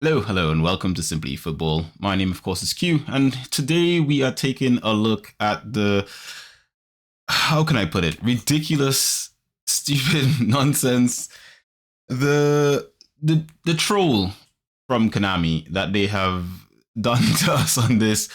Hello, and welcome to Simply Football. My name, of course, is Q, and today we are taking a look at the, how can I put it, ridiculous, stupid nonsense, the troll from Konami that they have done to us on this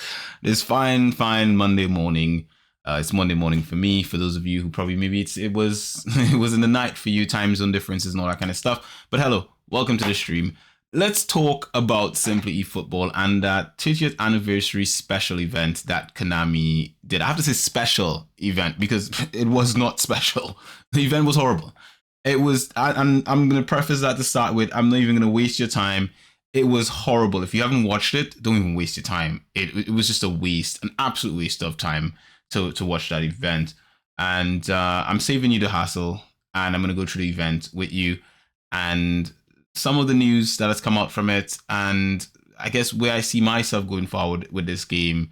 fine Monday morning. It's Monday morning for me. For those of you who probably maybe it was it was in the night for you, time zone differences and all that kind of stuff. But hello, welcome to the stream. Let's talk about Simply eFootball and that 30th anniversary special event that Konami did. I have to say special event because it was not special. The event was horrible. It was, I'm going to preface that to start with. I'm not even going to waste your time. It was horrible. If you haven't watched it, don't even waste your time. It was just a waste, an absolute waste of time to watch that event. And I'm saving you the hassle, and I'm going to go through the event with you and some of the news that has come out from it, and I guess where I see myself going forward with this game,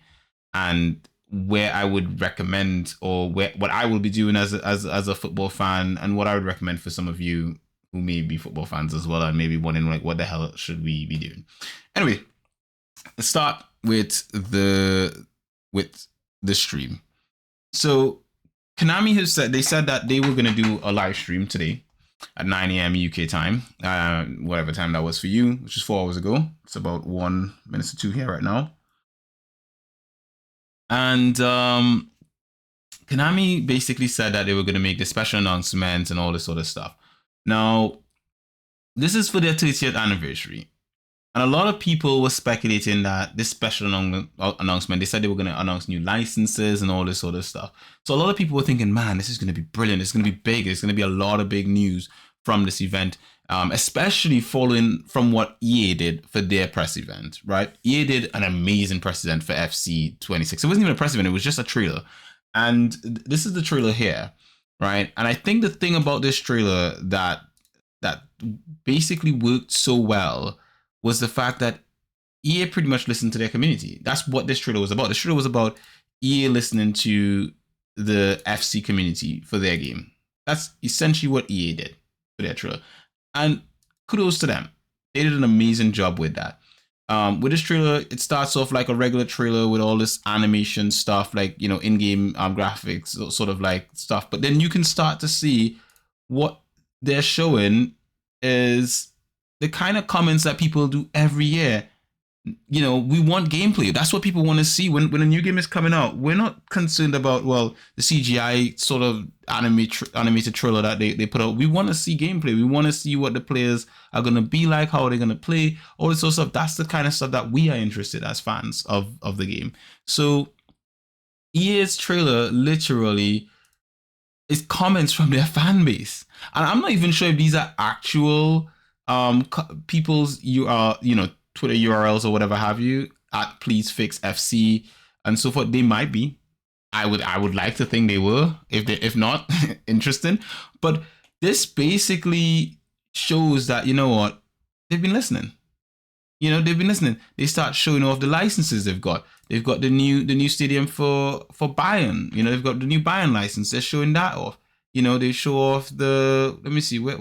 and where I would recommend, or what I will be doing as a football fan, and what I would recommend for some of you who may be football fans as well, and maybe wondering like, what the hell should we be doing? Anyway, let's start with the stream. So Konami has said that they were going to do a live stream today at 9 a.m. UK time, whatever time that was for you, which is 4 hours ago. It's about 1 minute to 2 here right now. And Konami basically said that they were going to make the special announcements and all this sort of stuff. Now, this is for their 30th anniversary. And a lot of people were speculating that this special announcement, they said they were going to announce new licenses and all this sort of stuff. So a lot of people were thinking, man, this is going to be brilliant. It's going to be big. It's going to be a lot of big news from this event, especially following from what EA did for their press event, right? EA did an amazing press event for FC 26. It wasn't even a press event. It was just a trailer. And this is the trailer here, right? And I think the thing about this trailer that basically worked so well was the fact that EA pretty much listened to their community. That's what this trailer was about. This trailer was about EA listening to the FC community for their game. That's essentially what EA did for their trailer. And kudos to them. They did an amazing job with that. With this trailer, it starts off like a regular trailer with all this animation stuff, like, you know, in-game graphics, sort of like stuff. But then you can start to see what they're showing is the kind of comments that people do every year. You know, we want gameplay. That's what people want to see when a new game is coming out. We're not concerned about, well, the CGI sort of animated trailer that they put out. We want to see gameplay. We want to see what the players are going to be like, how they're going to play, all this sort of stuff. That's the kind of stuff that we are interested as fans of the game. So EA's trailer literally is comments from their fan base. And I'm not even sure if these are actual people's Twitter URLs or whatever have you, at Please Fix FC and so forth. They might be. I would like to think they were. If not, interesting. But this basically shows that, you know what, they've been listening. You know, they've been listening. They start showing off the licenses they've got. They've got the new stadium for Bayern. You know, they've got the new Bayern license. They're showing that off. You know, they show off the, let me see, where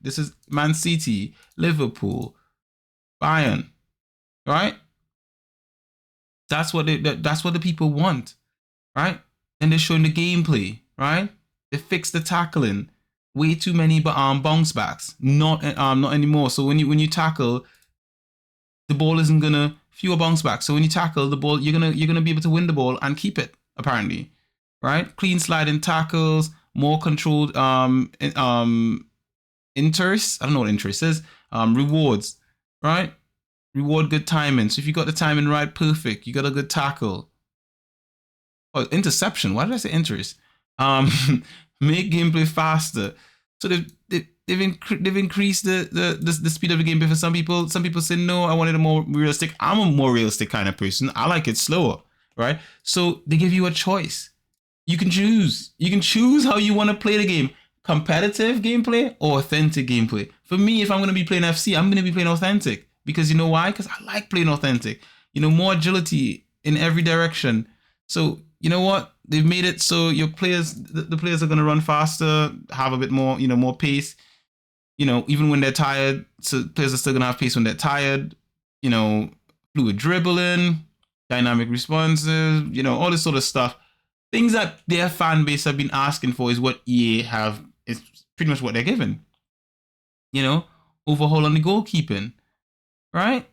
this is Man City, Liverpool, Bayern, right? That's what the people want, right? And they're showing the gameplay, right? They fix the tackling. Way too many bounce backs. Not anymore. So when you tackle, the ball isn't gonna fewer bounce backs. So when you tackle the ball, you're gonna be able to win the ball and keep it, apparently, right? Clean sliding tackles. More controlled interest. I don't know what interest is. Rewards, right? Reward good timing. So if you got the timing right, perfect. You got a good tackle. Oh, interception. Why did I say interest? Make gameplay faster. So they've increased the speed of the game. But for some people say no, I wanted a more realistic. I'm a more realistic kind of person. I like it slower, right? So they give you a choice. You can choose. You can choose how you want to play the game. Competitive gameplay or authentic gameplay. For me, if I'm going to be playing FC, I'm going to be playing authentic. Because you know why? Because I like playing authentic. You know, more agility in every direction. So, you know what? They've made it so your players, the players are going to run faster, have a bit more, you know, more pace. You know, even when they're tired, so players are still gonna have pace when they're tired. You know, fluid dribbling, dynamic responses, you know, all this sort of stuff. Things that their fan base have been asking for is what EA have, is pretty much what they're given. You know, overhaul on the goalkeeping, right?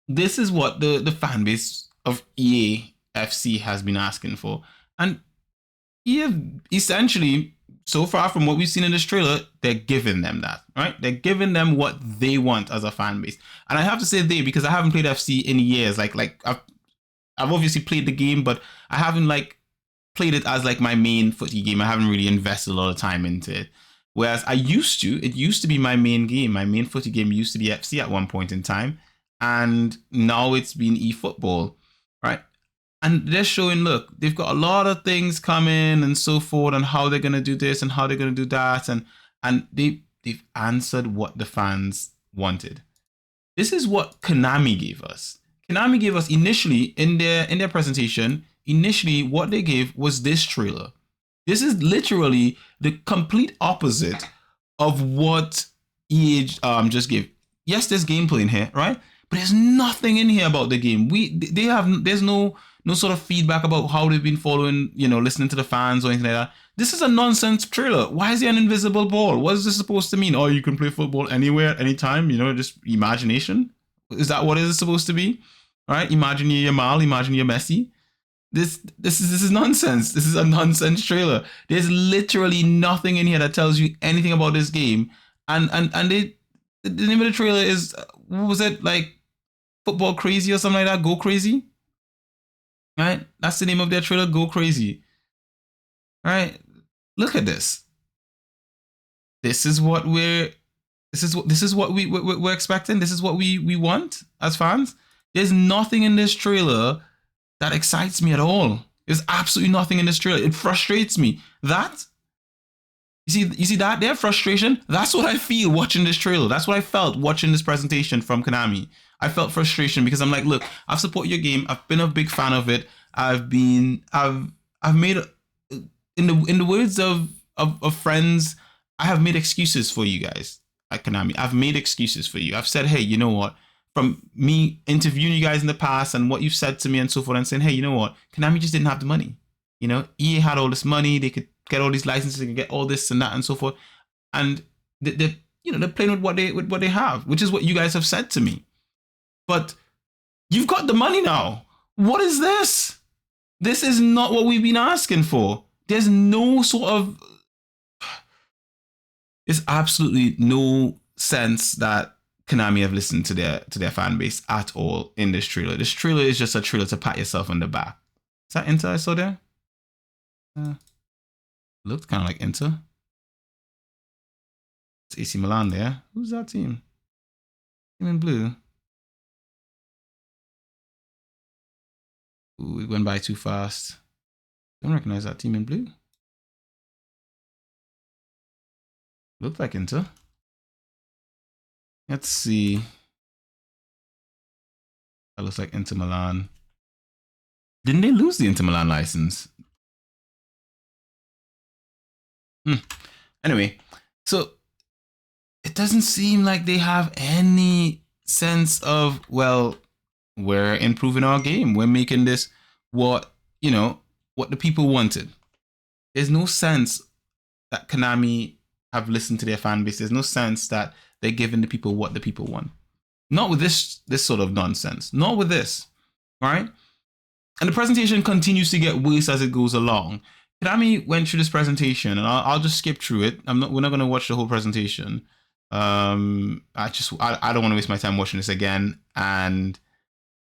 This is what the fan base of EA FC has been asking for. And EA essentially, so far from what we've seen in this trailer, they're giving them that, right? They're giving them what they want as a fan base. And I have to say they, because I haven't played FC in years. Like I've obviously played the game, but I haven't like played it as like my main footy game. I haven't really invested a lot of time into it. Whereas it used to be my main game. My main footy game used to be FC at one point in time. And now it's been eFootball, right? And they're showing, look, they've got a lot of things coming and so forth, and how they're gonna do this and how they're gonna do that, and they've answered what the fans wanted. This is what Konami gave us. Konami gave us initially in their presentation. Initially, what they gave was this trailer. This is literally the complete opposite of what EA just gave. Yes, there's gameplay in here, right? But there's nothing in here about the game. There's no sort of feedback about how they've been following, you know, listening to the fans or anything like that. This is a nonsense trailer. Why is there an invisible ball? What is this supposed to mean? Oh, you can play football anywhere, anytime, you know, just imagination. Is that what it is supposed to be? All right, imagine you're Yamal, imagine you're Messi. This is nonsense. This is a nonsense trailer. There's literally nothing in here that tells you anything about this game. And the name of the trailer is, what was it, like Football Crazy or something like that? Go Crazy, right? That's the name of their trailer. Go Crazy. All right, look at this. This is what we're expecting. This is what we want as fans. There's nothing in this trailer that excites me at all. There's absolutely nothing in this trailer. It frustrates me. That, you see that their frustration? That's what I feel watching this trailer. That's what I felt watching this presentation from Konami. I felt frustration because I'm like, look, I've supported your game. I've been a big fan of it. I've made, in the words of friends, I have made excuses for you guys at Konami. I've made excuses for you. I've said, hey, you know what? From me interviewing you guys in the past and what you've said to me and so forth, and saying, hey, you know what? Konami just didn't have the money. You know, EA had all this money. They could get all these licenses, they could get all this and that and so forth. And they're playing with what they have, which is what you guys have said to me. But you've got the money now. What is this? This is not what we've been asking for. There's no sort of... There's absolutely no sense that Konami have listened to their fan base at all in this trailer. This trailer is just a trailer to pat yourself on the back. Is that Inter I saw there? Looked kind of like Inter. It's AC Milan there. Who's that team? Team in blue. Ooh, it went by too fast. Don't recognize that team in blue. Looked like Inter. Let's see. That looks like Inter Milan. Didn't they lose the Inter Milan license? Anyway, so it doesn't seem like they have any sense of, well, we're improving our game. We're making this what the people wanted. There's no sense that Konami have listened to their fan base. There's no sense that they're giving the people what the people want. Not with this sort of nonsense. Not with this, right? And the presentation continues to get worse as it goes along. Konami went through this presentation, and I'll just skip through it. We're not going to watch the whole presentation. I don't want to waste my time watching this again, and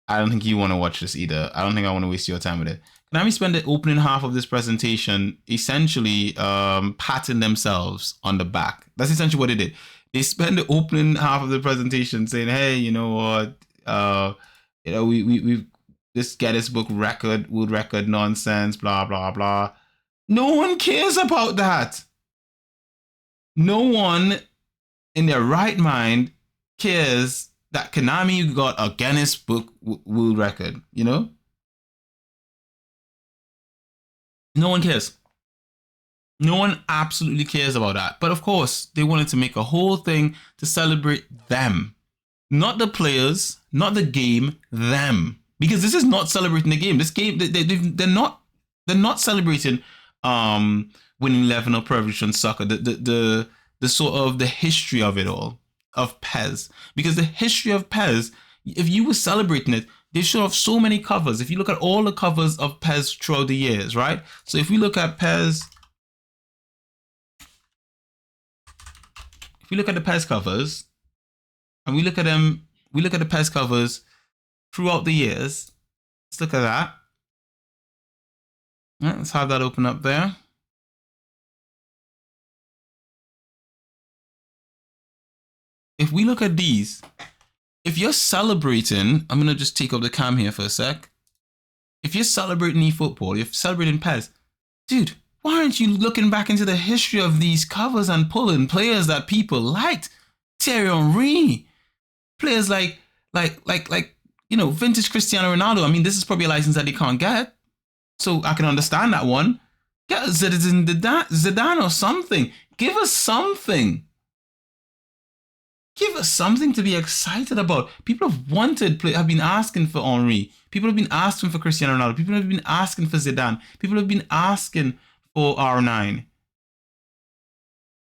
I don't think you want to watch this either. I don't think I want to waste your time with it. Konami spent the opening half of this presentation essentially patting themselves on the back. That's essentially what they did. They spent the opening half of the presentation saying, "Hey, you know what? We this Guinness Book record, world record nonsense, blah blah blah." No one cares about that. No one in their right mind cares that Konami got a Guinness Book world record. You know, no one cares. No one absolutely cares about that. But of course, they wanted to make a whole thing to celebrate them. Not the players, not the game, them. Because this is not celebrating the game. This game, they're not celebrating winning 11 or Pro Evolution Soccer. The sort of the history of it all, of PES. Because the history of PES, if you were celebrating it, they show off so many covers. If you look at all the covers of PES throughout the years, right? So if we look at PES, if we look at the PES covers, and we look at them, we look at the PES covers throughout the years. Let's look at that. Right, let's have that open up there. If we look at these, if you're celebrating, I'm gonna just take up the cam here for a sec. If you're celebrating eFootball, you're celebrating PES, dude, why aren't you looking back into the history of these covers and pulling players that people liked? Thierry Henry, players like you know, vintage Cristiano Ronaldo. I mean, this is probably a license that they can't get, so I can understand that one. Get Zidane or something. Give us something. Give us something to be excited about. People have been asking for Henry. People have been asking for Cristiano Ronaldo. People have been asking for Zidane. People have been asking for R9.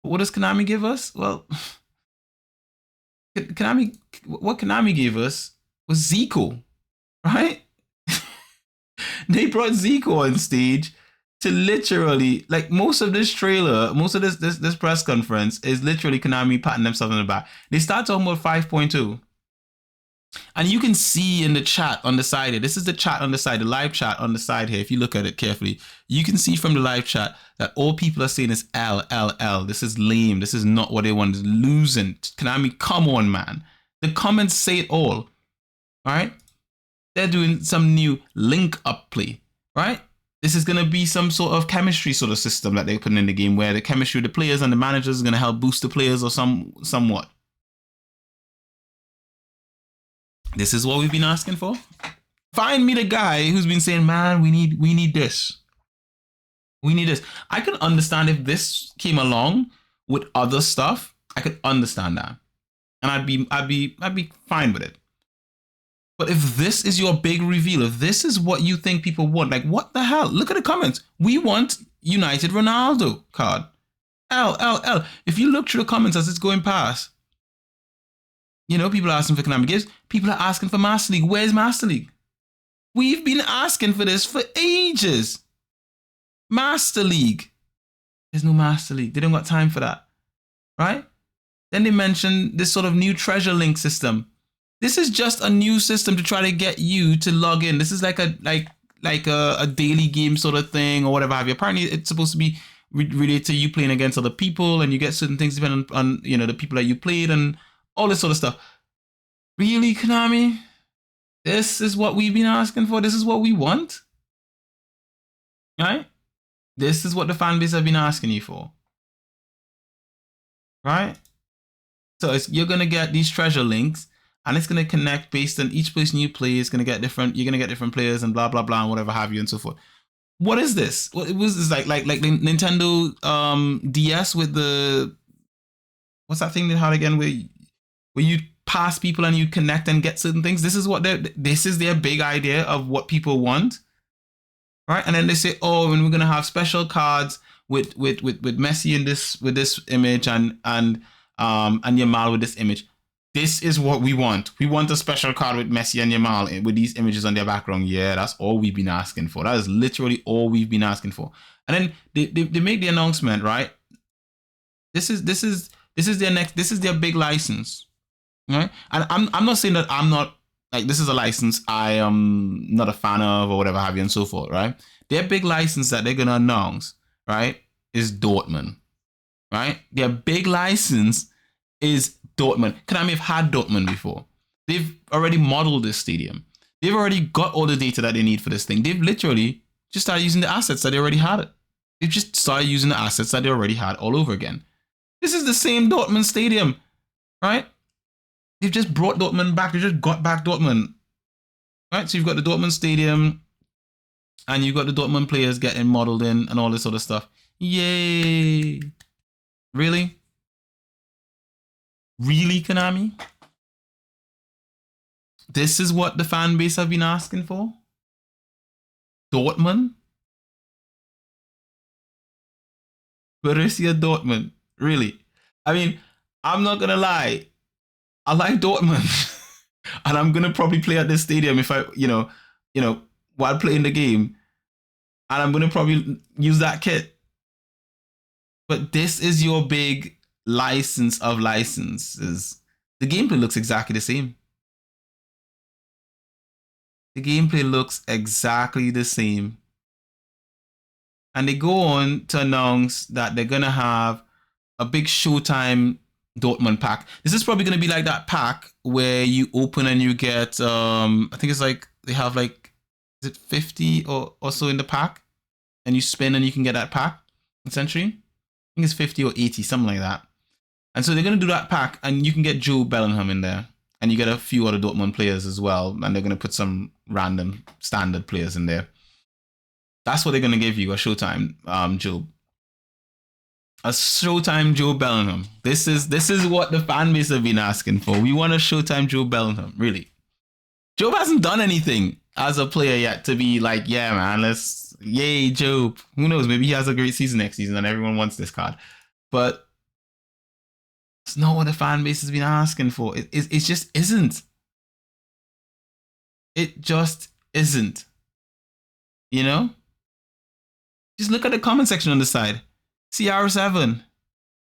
What does Konami give us? Well, what Konami gave us was Zico, right? They brought Zico on stage to literally, like, most of this trailer, most of this press conference is literally Konami patting themselves on the back. They start talking about 5.2. And you can see in the chat on the side here, this is the chat on the side, the live chat on the side here. If you look at it carefully, you can see from the live chat that all people are saying is L, L, L. This is lame. This is not what they want. It's losing. Konami, come on, man. The comments say it all. All right? They're doing some new link up play, right? This is going to be some sort of chemistry sort of system that they're putting in the game where the chemistry of the players and the managers is going to help boost the players or somewhat. This is what we've been asking for. Find me the guy who's been saying, man, we need this. We need this. I can understand if this came along with other stuff. I could understand that. And I'd be fine with it. But if this is your big reveal, if this is what you think people want, like, what the hell? Look at the comments. We want United Ronaldo card. L, L, L. If you look through the comments as it's going past, you know, people are asking for Konami Gives. People are asking for Master League. Where's Master League? We've been asking for this for ages. Master League. There's no Master League. They don't got time for that. Right? Then they mentioned this sort of new treasure link system. This is just a new system to try to get you to log in. This is like a daily game sort of thing or whatever have you. Apparently, it's supposed to be related to you playing against other people, and you get certain things depending on you know, the people that you played and all this sort of stuff. Really, Konami? This is what we've been asking for. This is what we want, right? This is what the fan base have been asking you for, right? So you're gonna get these treasure links. And it's going to connect based on each person you play. It's going to get different. You're going to get different players and blah, blah, blah, and whatever have you and so forth. What is this? Well, it was like the Nintendo DS with the, what's that thing they had again where you pass people and you connect and get certain things. This is what this is their big idea of what people want. Right? And then they say, oh, and we're going to have special cards with Messi in this, with this image and Yamal with this image. This is what we want. We want a special card with Messi and Yamal with these images on their background. Yeah, that's all we've been asking for. That is literally all we've been asking for. And then they make the announcement, right? This is their big license, right? And I'm not saying that I'm not, like, this is a license I am not a fan of or whatever have you and so forth, right? Their big license that they're gonna announce, right, is Dortmund, right? Their big license is Dortmund. Konami have had Dortmund before. They've already modeled this stadium. They've already got all the data that they need for this thing. They've literally just started using the assets that they already had. They've just started using the assets that they already had all over again. This is the same Dortmund stadium, right? They've just brought Dortmund back. They just got back Dortmund, right? So you've got the Dortmund stadium and you've got the Dortmund players getting modeled in and all this sort of stuff. Yay. Really? Really, Konami? This is what the fan base have been asking for? Dortmund? Borussia Dortmund? Really? I mean, I'm not gonna lie. I like Dortmund. And I'm gonna probably play at this stadium if I, while playing the game. And I'm gonna probably use that kit. But this is your big license of licenses. The gameplay looks exactly the same. The gameplay looks exactly the same. And they go on to announce that they're gonna have a big Showtime Dortmund pack. This is probably gonna be like that pack where you open and you get I think it's like they have like, is it 50 or so in the pack? And you spin and you can get that pack, essentially. I think it's 50 or 80, something like that. And so they're gonna do that pack and you can get Joe Bellingham in there. And you get a few other Dortmund players as well. And they're gonna put some random standard players in there. That's what they're gonna give you, a Showtime Joe. A Showtime Joe Bellingham. This is what the fan base have been asking for. We want a Showtime Joe Bellingham, really. Joe hasn't done anything as a player yet to be like, yeah, man, yay, Joe. Who knows? Maybe he has a great season next season and everyone wants this card. But it's not what the fan base has been asking for. It just isn't. It just isn't. You know? Just look at the comment section on the side. CR7.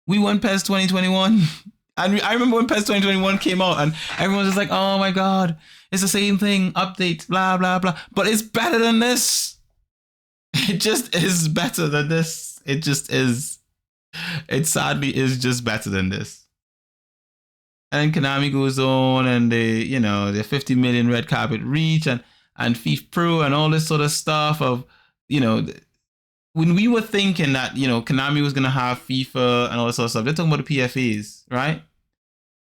We won PES 2021. And I remember when PES 2021 came out and everyone was just like, oh my god, it's the same thing, update, blah, blah, blah. But it's better than this. It just is better than this. It just is. It sadly is just better than this. And then Konami goes on and they, the 50 million red carpet reach and FIFA Pro and all this sort of stuff of, when we were thinking that, Konami was going to have FIFA and all this sort of stuff, they're talking about the PFAs, right?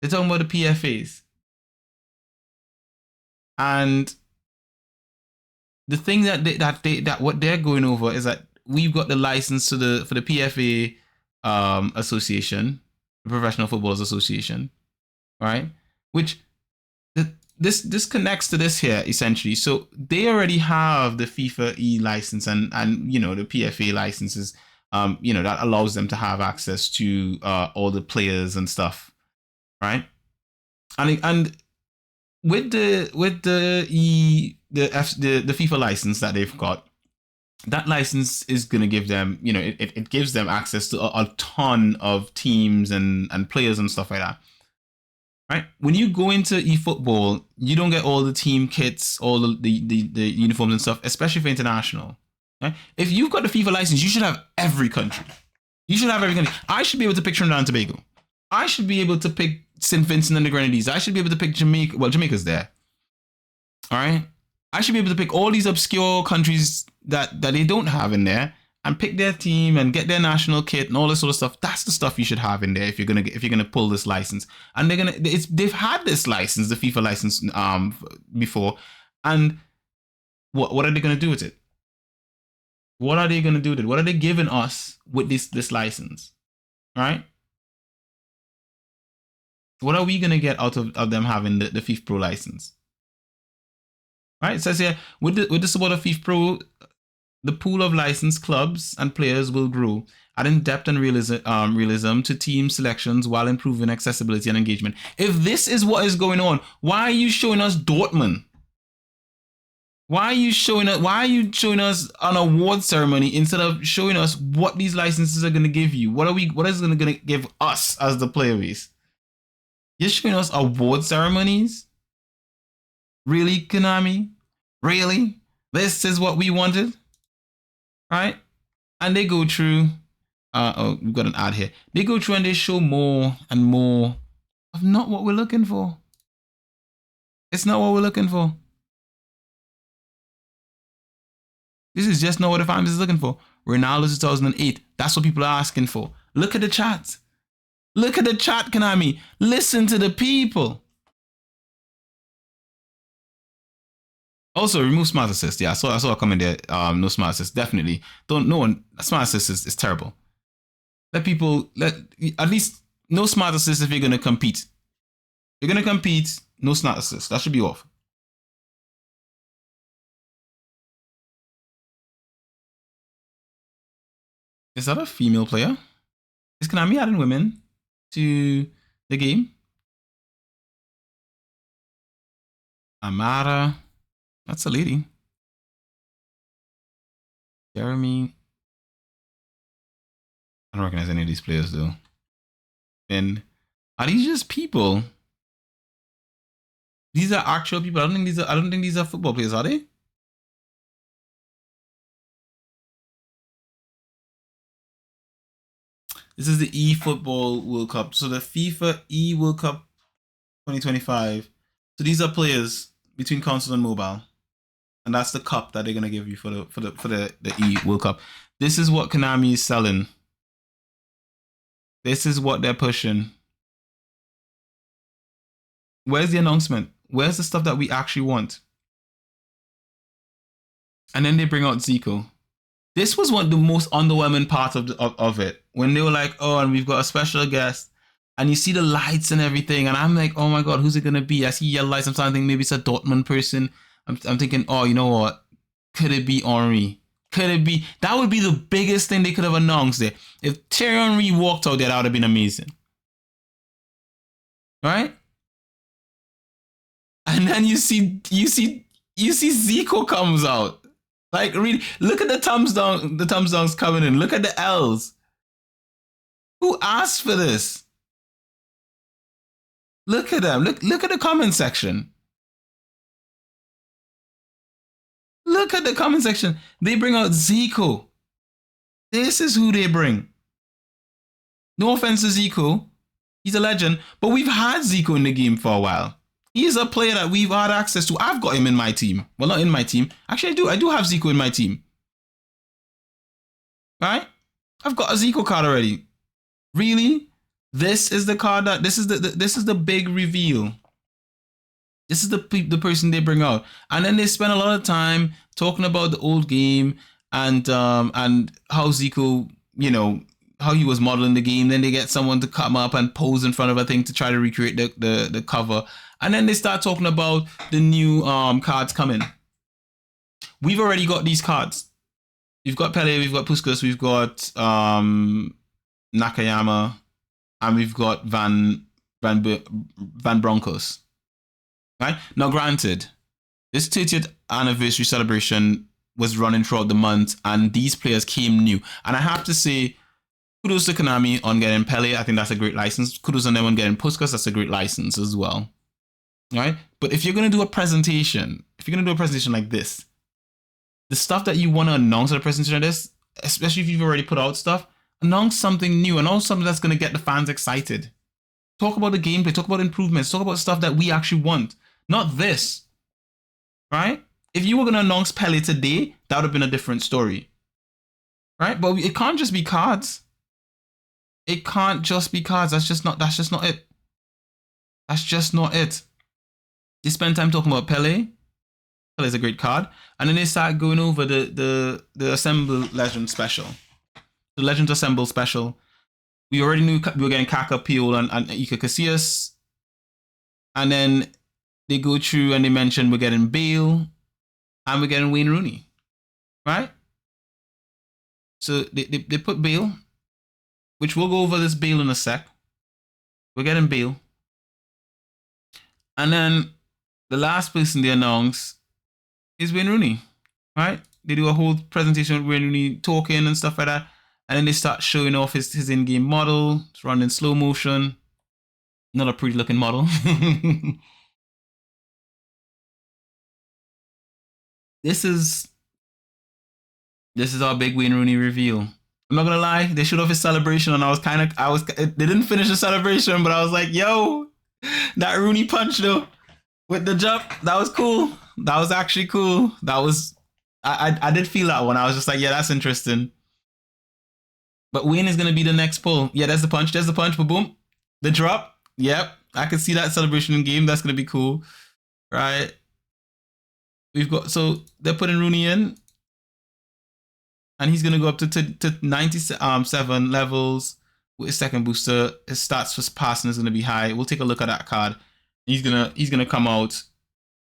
They're talking about the PFAs. And the thing that what they're going over is that we've got the license for the PFA association, the Professional Footballers Association, right? Which this connects to this here essentially. So they already have the FIFA E license and the PFA licenses, that allows them to have access to all the players and stuff, right? And with the FIFA license that they've got, that license is going to give them, it gives them access to a ton of teams and players and stuff like that. Right? When you go into eFootball, you don't get all the team kits, all the uniforms and stuff, especially for international. Right? If you've got the FIFA license, you should have every country. You should have every country. I should be able to pick Trinidad and Tobago. I should be able to pick St. Vincent and the Grenadines. I should be able to pick Jamaica. Well, Jamaica's there. All right? I should be able to pick all these obscure countries that they don't have in there and pick their team and get their national kit and all this sort of stuff. That's the stuff you should have in there if you're gonna pull this license. And they've had this license, the FIFA license, before. And what are they gonna do with it? What are they gonna do with it? What are they giving us with this license? Right? What are we gonna get out of them having the FIFA Pro license? Right? It says here with the support of FIFA Pro, the pool of licensed clubs and players will grow, adding depth and realism to team selections while improving accessibility and engagement. If this is what is going on, why are you showing us Dortmund? Why are you showing us an award ceremony instead of showing us what these licenses are going to give you? What is going to give us as the player base? You're showing us award ceremonies? Really, Konami? Really? This is what we wanted? Right? And they go through, we've got an ad here. They go through and they show more and more of not what we're looking for. It's not what we're looking for. This is just not what the fan base is looking for. Ronaldo 2008. That's what people are asking for. Look at the chat. Look at the chat, Konami. Listen to the people. Also, remove smart assist. Yeah, I saw a comment there. No smart assist. Definitely. Smart assist is terrible. Let at least no smart assist if you're gonna compete. If you're gonna compete, no smart assist. That should be off. Is that a female player? Is Konami adding women to the game? Amara. That's a lady. Jeremy. I don't recognize any of these players though. And are these just people? These are actual people. I don't think these are football players, are they? This is the eFootball World Cup. So the FIFA E World Cup 2025. So these are players between console and mobile. And that's the cup that they're gonna give you for the E World Cup. This is what Konami is selling. This is what they're pushing. Where's the announcement? Where's the stuff that we actually want? And then they bring out Zico. This was one of the most underwhelming part of it. When they were like, oh, and we've got a special guest. And you see the lights and everything. And I'm like, oh my God, who's it going to be? I see yellow lights. I'm starting to think maybe it's a Dortmund person. I'm thinking, oh, you know what? Could it be Henry? Could it be? That would be the biggest thing they could have announced there. If Thierry Henry walked out there, that would have been amazing. Right? And then you see Zico comes out. Like, really, look at the thumbs downs coming in. Look at the L's. Who asked for this? Look at them. Look at the comment section. Look at the comment section. They bring out Zico. This is who they bring. No offense to Zico. He's a legend. But we've had Zico in the game for a while. He's a player that we've had access to. I've got him in my team. Well, not in my team. Actually, I do have Zico in my team. Right? I've got a Zico card already. Really? This is the card that this is the big reveal. This is the person they bring out, and then they spend a lot of time talking about the old game and how Zico, you know, how he was modeling the game. Then they get someone to come up and pose in front of a thing to try to recreate the cover, and then they start talking about the new cards coming. We've already got these cards. We've got Pele, we've got Puskas, we've got Nakayama, and we've got Van Broncos. Right? Now, granted, this 30th anniversary celebration was running throughout the month, and these players came new. And I have to say, kudos to Konami on getting Pele. I think that's a great license. Kudos on them on getting Puskas. That's a great license as well. Right? But if you're going to do a presentation, like this, the stuff that you want to announce at a presentation like this, especially if you've already put out stuff, announce something new, announce something that's going to get the fans excited. Talk about the gameplay, talk about improvements, talk about stuff that we actually want. Not this, right? If you were going to announce Pele today, that would have been a different story, right? But it can't just be cards. It can't just be cards. That's just not it. That's just not it. They spend time talking about Pele. Pele's a great card. And then they start going over the Assemble Legend special. The Legends Assemble special. We already knew we were getting Kaka, Piol, and Iker Casillas. And then they go through and they mention we're getting Bale and we're getting Wayne Rooney. Right? So they put Bale, which we'll go over this Bale in a sec. We're getting Bale. And then the last person they announce is Wayne Rooney. Right? They do a whole presentation with Wayne Rooney talking and stuff like that. And then they start showing off his in-game model. It's run in slow motion. Not a pretty looking model. This is our big Wayne Rooney reveal. I'm not gonna lie, they showed off his celebration, and they didn't finish the celebration, but I was like, yo, that Rooney punch though, with the jump, that was cool. That was actually cool. I did feel that one. I was just like, yeah, that's interesting. But Wayne is gonna be the next pull. Yeah, there's the punch, but boom. The drop. Yep. I could see that celebration in game. That's gonna be cool. Right. we've got, so they're putting Rooney in, and he's gonna go up to 97 levels with his second booster. His stats for passing is gonna be high. We'll take a look at that card. He's gonna come out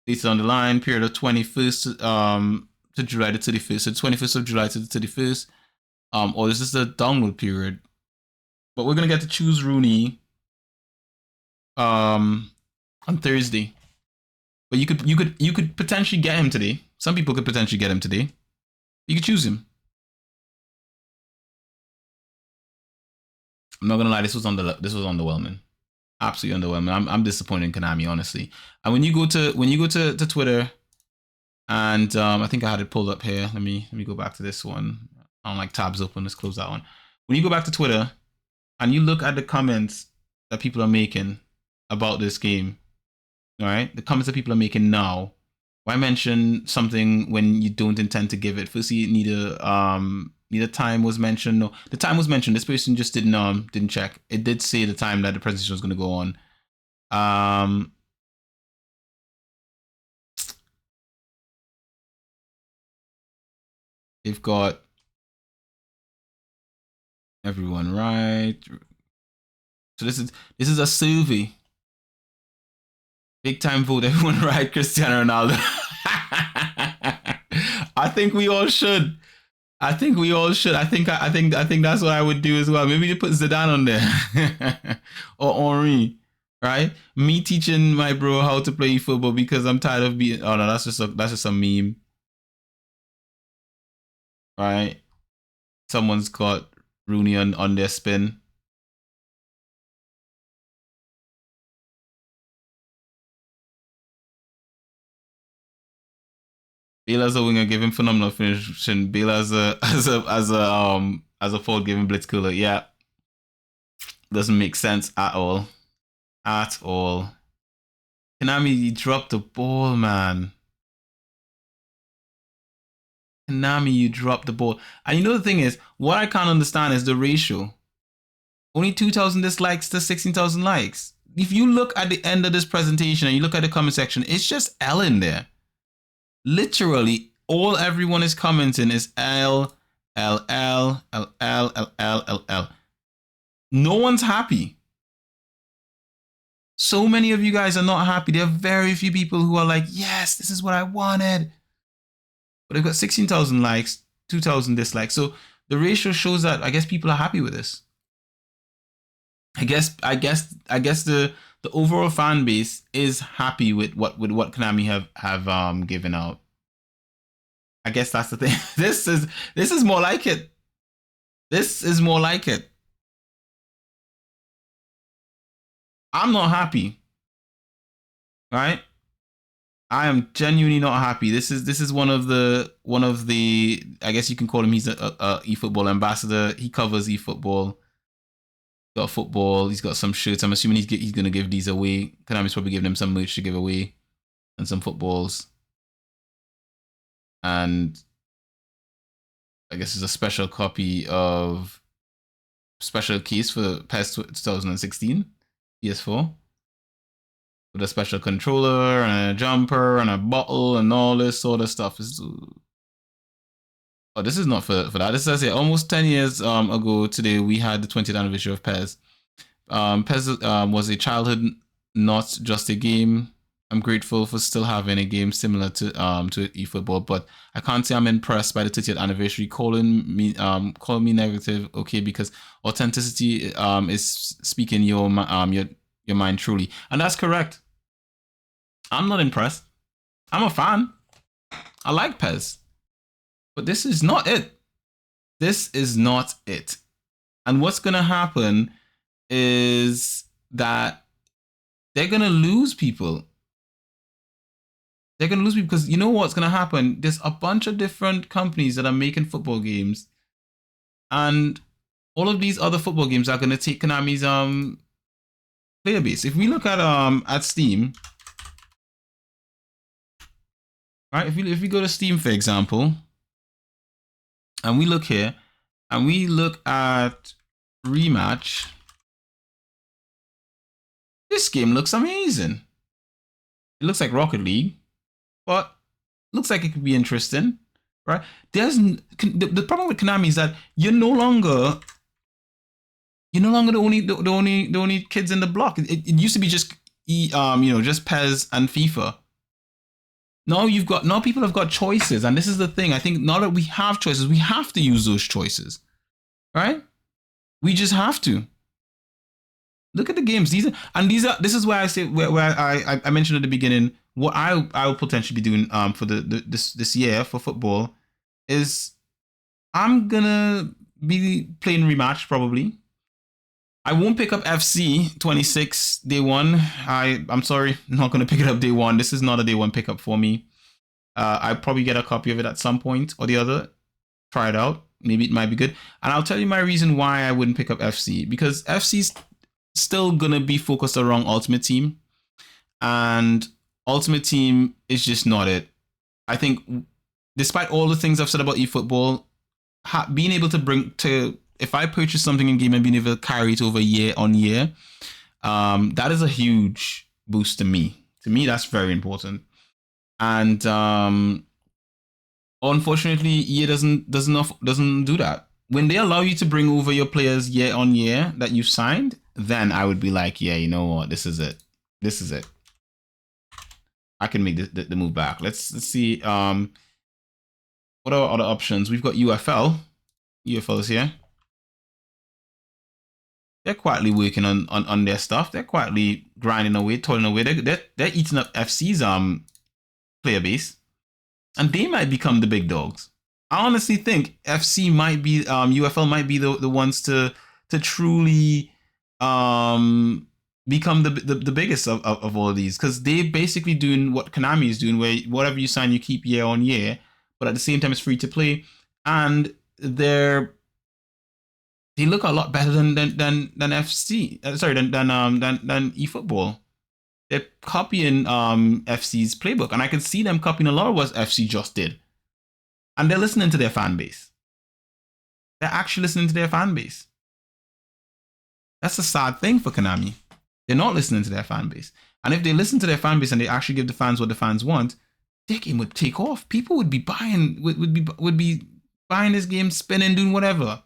later on the line. Period of 21st to July the 31st. So 21st of July to the 31st. Or is this the download period? But we're gonna get to choose Rooney on Thursday. But you could potentially get him today. Some people could potentially get him today. You could choose him. I'm not gonna lie, this was underwhelming. Absolutely underwhelming. I'm disappointed in Konami, honestly. And when you go to Twitter, and I think I had it pulled up here. Let me go back to this one. I don't like tabs open. Let's close that one. When you go back to Twitter and you look at the comments that people are making about this game, all right, the comments that people are making now. Why mention something when you don't intend to give it? Firstly, neither time was mentioned. No, the time was mentioned. This person just didn't check. It did say the time that the presentation was going to go on. They've got everyone right. So this is a survey. Big time vote, everyone right, Cristiano Ronaldo. I think we all should. I think that's what I would do as well. Maybe you put Zidane on there. Or Henri. Right? Me teaching my bro how to play football because I'm tired of being, oh no, that's just a meme. Right? Someone's got Rooney on their spin. Bale as a winger, give him phenomenal finishing. Bale as a forward, give him blitz cooler. Yeah, doesn't make sense at all. At all. Konami, you dropped the ball, man. Konami, you dropped the ball. And you know the thing is, what I can't understand is the ratio. Only 2,000 dislikes to 16,000 likes. If you look at the end of this presentation and you look at the comment section, it's just L in there. Literally, all everyone is commenting is L, L, L, L, L, L, L, L, L. No one's happy. So many of you guys are not happy. There are very few people who are like, yes, this is what I wanted. But they've got 16,000 likes, 2,000 dislikes. So the ratio shows that I guess people are happy with this. I guess the overall fan base is happy with what Konami have given out. I guess that's the thing. This is more like it. This is more like it. I'm not happy. Right? I am genuinely not happy. This is one of the I guess you can call him, he's a eFootball ambassador. He covers eFootball. Got football. He's got some shirts. I'm assuming he's gonna give these away. Konami's probably giving him some merch to give away and some footballs. And I guess it's a special copy of special case for PES 2016 PS4 with a special controller and a jumper and a bottle and all this sort of stuff. Oh, this is not for that. This says here, almost 10 years ago today, we had the 20th anniversary of PES. PES was a childhood, not just a game. I'm grateful for still having a game similar to eFootball, but I can't say I'm impressed by the 30th anniversary. Call me negative, okay? Because authenticity is speaking your mind truly, and that's correct. I'm not impressed. I'm a fan. I like PES. But this is not it. This is not it. And what's going to happen is that they're going to lose people. They're going to lose people because you know what's going to happen? There's a bunch of different companies that are making football games. And all of these other football games are going to take Konami's player base. If we look at Steam, right? If we go to Steam, for example, and we look here, and we look at Rematch, this game looks amazing. It looks like Rocket League, but Looks like it could be interesting, right? The problem with Konami is that you're no longer the only kids in the block. It used to be just just PES and FIFA. Now people have got choices, and this is the thing. I think now that we have choices, we have to use those choices, right? We just have to. Look at the games. This is why I say where I mentioned at the beginning what I will potentially be doing for this year for football is I'm gonna be playing rematch probably. I won't pick up FC 26 day one. I'm sorry, I'm not gonna pick it up day one. This is not a day one pickup for me. I probably get a copy of it at some point or the other. Try it out. Maybe it might be good. And I'll tell you my reason why I wouldn't pick up FC, because FC's still gonna be focused around Ultimate Team, and Ultimate Team is just not it. I think, despite all the things I've said about eFootball, being able to if I purchase something in game and being able to carry it over year on year, that is a huge boost to me. To me, that's very important. And unfortunately, EA doesn't do that. When they allow you to bring over your players year on year that you've signed, then I would be like, yeah, you know what, this is it. This is it. I can make the move back. Let's see. What are other options? We've got UFL. UFL is here. They're quietly working on their stuff. They're quietly grinding away, toiling away. They're eating up FC's player base, and they might become the big dogs. I honestly think FC might be UFL might be the ones to truly become the biggest of all of these, because they're basically doing what Konami is doing, where whatever you sign you keep year on year, but at the same time it's free to play, and they look a lot better than FC. Than eFootball. They're copying FC's playbook, and I can see them copying a lot of what FC just did. And they're listening to their fan base. They're actually listening to their fan base. That's a sad thing for Konami. They're not listening to their fan base. And if they listen to their fan base and they actually give the fans what the fans want, their game would take off. People would be buying would be buying this game, spinning, doing whatever.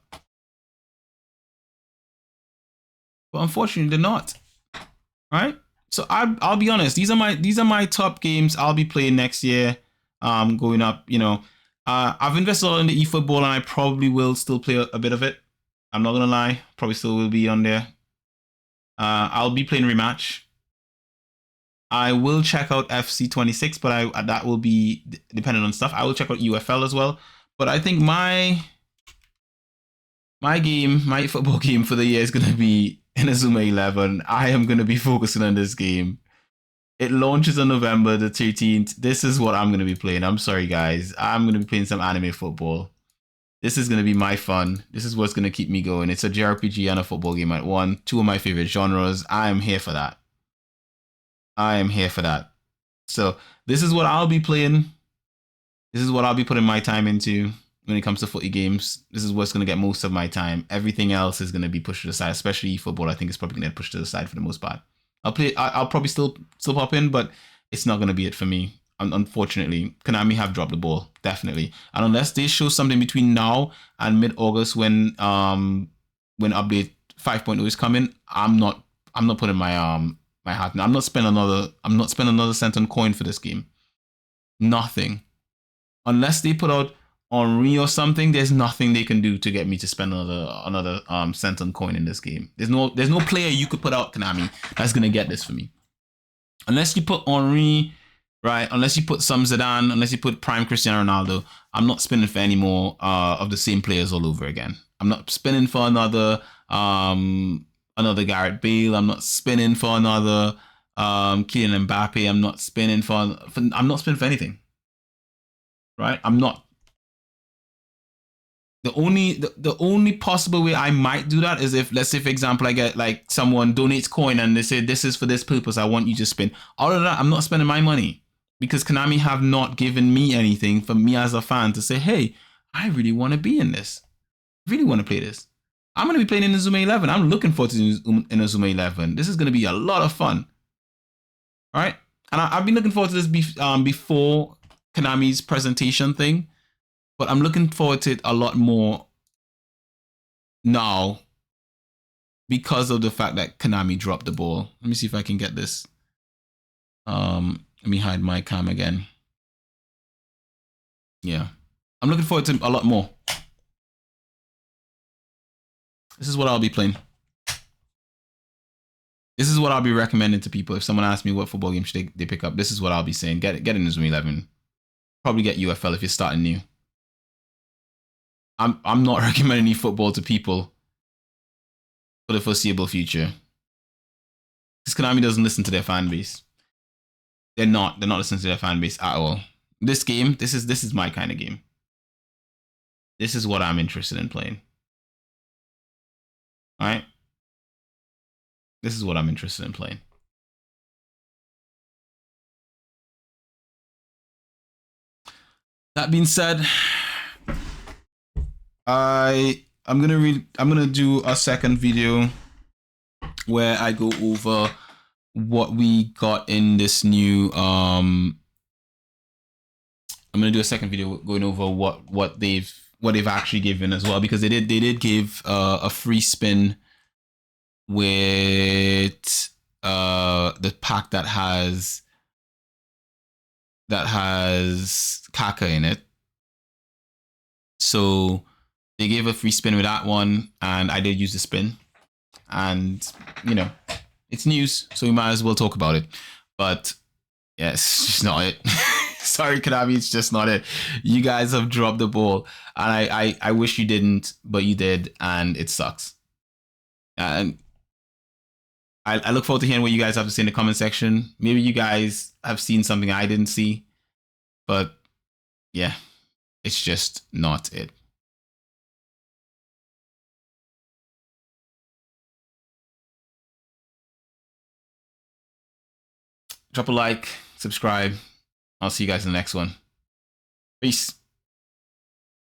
But unfortunately, they're not. Right? So I'll be honest. These are my top games I'll be playing next year. Going up. I've invested a lot in the eFootball, and I probably will still play a bit of it. I'm not gonna lie. Probably still will be on there. I'll be playing rematch. I will check out FC 26, but that will be dependent on stuff. I will check out UFL as well. But I think my football game for the year is gonna be Inazuma 11. I am going to be focusing on this game. It launches on November the 13th. This is what I'm going to be playing. I'm sorry, guys. I'm going to be playing some anime football. This is going to be my fun. This is what's going to keep me going. It's a JRPG and a football game at one. Two of my favorite genres. I am here for that. I am here for that. So this is what I'll be playing. This is what I'll be putting my time into. When it comes to footy games, this is what's going to get most of my time. Everything else is going to be pushed to the side, especially football. I think it's probably going to get pushed to the side for the most part. I'll probably still pop in, but it's not going to be it for me. Unfortunately, Konami have dropped the ball, definitely. And unless they show something between now and mid-August when update 5.0 is coming, I'm not putting my my hat in. I'm not spending another cent on coin for this game. Nothing. Unless they put out Henri or something, there's nothing they can do to get me to spend another cent on coin in this game. There's no player you could put out, Konami, that's gonna get this for me. Unless you put Henri, right? Unless you put some Zidane, unless you put prime Cristiano Ronaldo, I'm not spinning for any more of the same players all over again. I'm not spinning for another Gareth Bale. I'm not spinning for another Kylian Mbappe. I'm not spinning for anything. Right? I'm not. The only possible way I might do that is if, let's say, for example, I get like someone donates coin and they say this is for this purpose, I want you to spin. Other than that, I'm not spending my money, because Konami have not given me anything for me as a fan to say, hey, I really want to be in this. I really want to play this. I'm going to be playing Inazuma 11. I'm looking forward to Inazuma 11. This is going to be a lot of fun. All right? And I've been looking forward to this before Konami's presentation thing, but I'm looking forward to it a lot more now because of the fact that Konami dropped the ball. Let me see if I can get this. Let me hide my cam again. Yeah, I'm looking forward to a lot more. This is what I'll be playing. This is what I'll be recommending to people. If someone asks me what football game should they pick up, this is what I'll be saying. Get in Zoom 11. Probably get UFL if you're starting new. I'm not recommending eFootball to people for the foreseeable future. Because Konami doesn't listen to their fan base. They're not listening to their fan base at all. This game, this is my kind of game. This is what I'm interested in playing. Alright? This is what I'm interested in playing. That being said, I'm gonna do a second video where I go over what we got in this new I'm gonna do a second video going over what they've actually given as well, because they did give a free spin with the pack that has Kaka in it. So they gave a free spin with that one, and I did use the spin, and you know, it's news, so we might as well talk about it. But yeah, it's just not it. Sorry, Konami, it's just not it. You guys have dropped the ball, and I wish you didn't, but you did, and it sucks. And I look forward to hearing what you guys have to say in the comment section. Maybe you guys have seen something I didn't see, but yeah, it's just not it. Drop a like, subscribe. I'll see you guys in the next one. Peace.